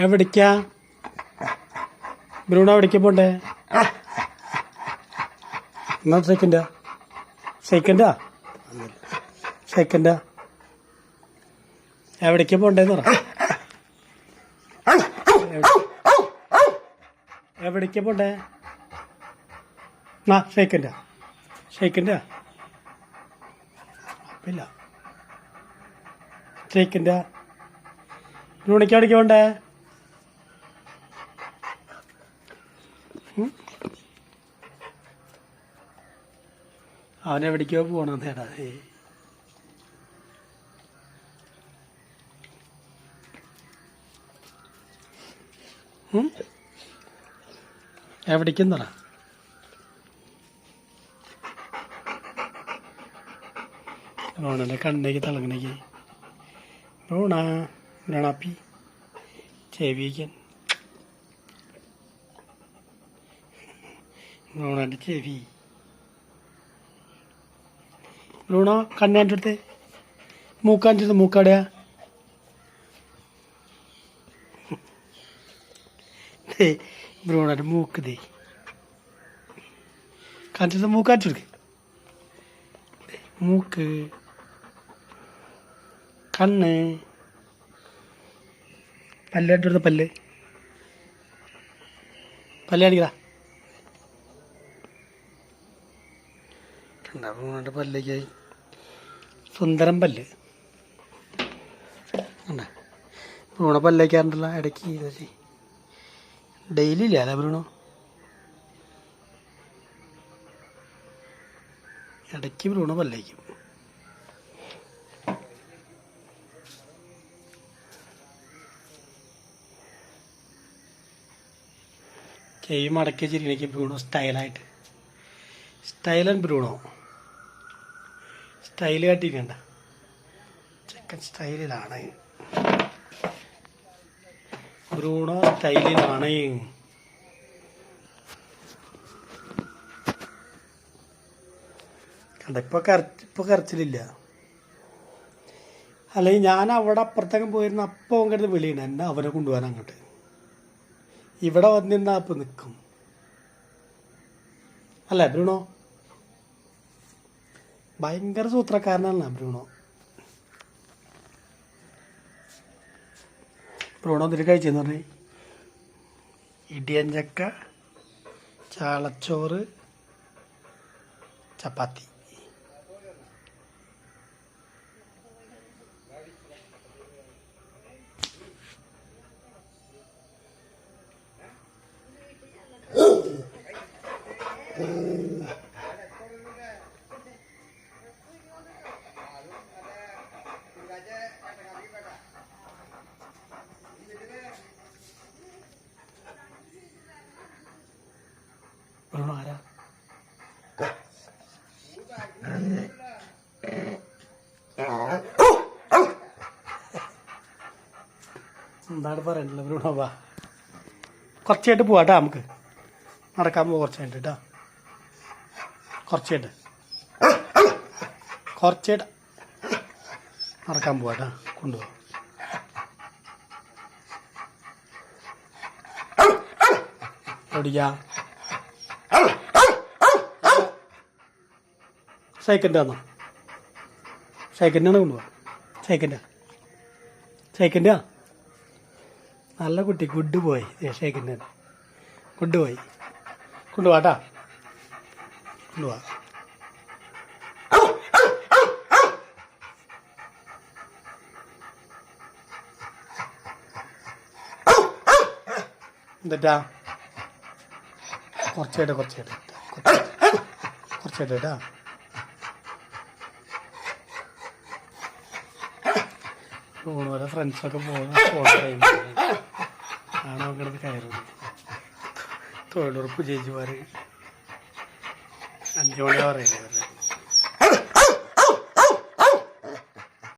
എവിടേക്കാ ബ്രൂണോ? എവിടേക്കാ പോണ്ടേ? എന്നാ സെക്കൻഡാ എവിടേക്കാ പോണ്ടേന്ന് പറ. എവിടേക്കാ പോണ്ടേ? ആ ഷെയ്ക്കൻഡാ ഇല്ല ഷെയ്ക്കൻഡാ ബ്രൂണിക്ക് എവിടേക്കാ പോണ്ടേ? അവനെവിടേക്കോ പോണതേടാ. എവിടേക്കും പറ. ബ്രൂണൻ്റെ കണ്ണേക്ക് തിളങ്ങണേക്ക് ബ്രൂണാപ്പി ചെവിക്കാൻ ബ്രൂണൻ്റെ ചെവി. ബ്രൂണോ കണ്ണാൻ്റെ അടുത്ത് മൂക്കാൻ്റെ മൂക്കാടെയാ? ബ്രൂണൻ്റെ മൂക്ക് ദേ കാണിച്ചത്. മൂക്കാൻ്റെ എടുക്ക്. മൂക്ക്, കണ്ണ്, പല്ല് പല്ല് കാണിക്കടാ. ബ്രൂണൻ്റെ പല്ലേക്കായി സുന്ദരം പല്ല് കണ്ടാ. ബ്രൂണ പല്ലേക്കാറുണ്ടല്ലോ ഇടയ്ക്ക്. ഡെയിലി ഇല്ല അല്ലേ ബ്രൂണോ? ഇടയ്ക്ക് ബ്രൂണ പല്ലേക്കും. ചെവി മടക്കി ചിരിക്കണേക്ക് ബ്രൂണോ സ്റ്റൈലൻ ബ്രൂണോ സ്റ്റൈല് കാട്ടിക്കണ്ട. ചെക്കൻ സ്റ്റൈലിലാണ്. ബ്രൂണോ സ്റ്റൈലിലാണ്. കണ്ട ഇപ്പൊ കരച്ചിലില്ല. അല്ലെങ്കിൽ ഞാൻ അവിടെ അപ്പുറത്തേക്കും പോയിരുന്ന അപ്പം അങ്ങോട്ട് വിളിയണ എന്നെ അവനെ കൊണ്ടുപോകാൻ അങ്ങോട്ട്. ഇവിടെ വന്നിരുന്ന അപ്പം നിൽക്കും അല്ലേ ബ്രൂണോ? ഭയങ്കര സൂത്രക്കാരനാണല്ലോ ബ്രൂണോ. ബ്രൂണോ എന്തിട്ട് കഴിച്ചെന്ന് പറഞ്ഞേ? ഇടിയൻ ചക്ക, ചാളച്ചോറ്, ചപ്പാത്തി. ബ്രൂണോ ആരാ? എന്താണ് പറയണ്ടല്ലോ ബ്രൂണോ? വാ കുറച്ചായിട്ട് പോവാട്ടാ. നമുക്ക് നടക്കാൻ പോവാ കുറച്ചായിട്ട് കേട്ടാ. കുറച്ചായിട്ട് നടക്കാൻ പോവാട്ടാ. കൊണ്ടുപോവാ. എവിടെയാ? സൈക്കിളിൻ്റെ സൈക്കിളിനാണ് കൊണ്ടുപോവാ. സൈക്കിളിൻ്റെ നല്ല കുട്ടി. Good boy. സൈക്കിളിൻ്റെ ഗുഡ് ബോയ്. കൊണ്ടുപോവാട്ടാ. കൊണ്ടുപോവാ. എന്നിട്ടാ കുറച്ചായിട്ട് കേട്ടാ. ഓരോ ഫ്രണ്ട്സൊക്കെ പോകുന്ന ഫോട്ടോ ആണോ കിടന്ന് കയറുന്നത്. തൊഴിലുറപ്പ് ചേച്ചിമാർ 5 മണിയാ പറയുന്നത്.